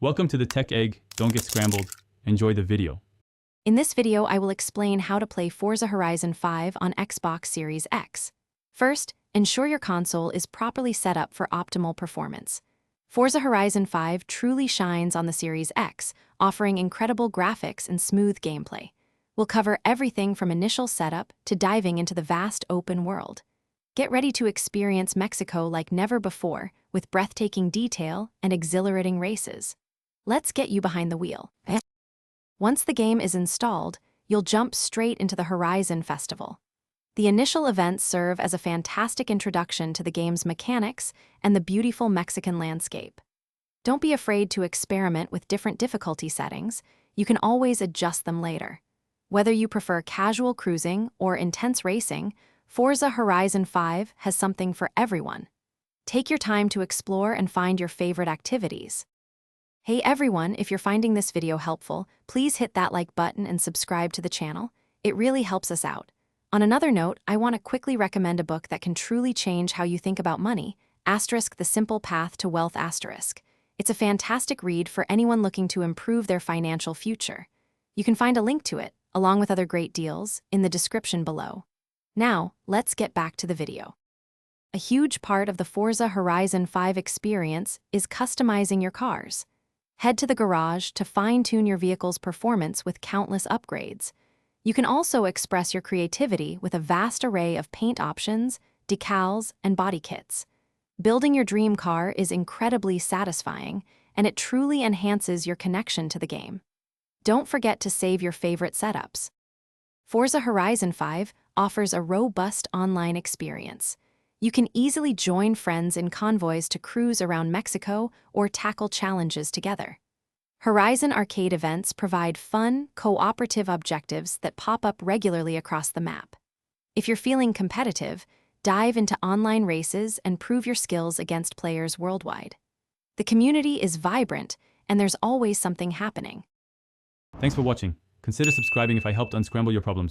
Welcome to the Tech Egg. Don't get scrambled. Enjoy the video. In this video, I will explain how to play Forza Horizon 5 on Xbox Series X. First, ensure your console is properly set up for optimal performance. Forza Horizon 5 truly shines on the Series X, offering incredible graphics and smooth gameplay. We'll cover everything from initial setup to diving into the vast open world. Get ready to experience Mexico like never before, with breathtaking detail and exhilarating races. Let's get you behind the wheel. Once the game is installed, you'll jump straight into the Horizon Festival. The initial events serve as a fantastic introduction to the game's mechanics and the beautiful Mexican landscape. Don't be afraid to experiment with different difficulty settings. You can always adjust them later. Whether you prefer casual cruising or intense racing, Forza Horizon 5 has something for everyone. Take your time to explore and find your favorite activities. Hey everyone, if you're finding this video helpful, please hit that like button and subscribe to the channel. It really helps us out. On another note, I want to quickly recommend a book that can truly change how you think about money, The Simple Path to Wealth. It's a fantastic read for anyone looking to improve their financial future. You can find a link to it, along with other great deals, in the description below. Now, let's get back to the video. A huge part of the Forza Horizon 5 experience is customizing your cars. Head to the garage to fine-tune your vehicle's performance with countless upgrades. You can also express your creativity with a vast array of paint options, decals, and body kits. Building your dream car is incredibly satisfying, and it truly enhances your connection to the game. Don't forget to save your favorite setups. Forza Horizon 5 offers a robust online experience. You can easily join friends in convoys to cruise around Mexico or tackle challenges together. Horizon arcade events provide fun, cooperative objectives that pop up regularly across the map. If you're feeling competitive, dive into online races and prove your skills against players worldwide. The community is vibrant, and there's always something happening. Thanks for watching. Consider subscribing if I helped unscramble your problems.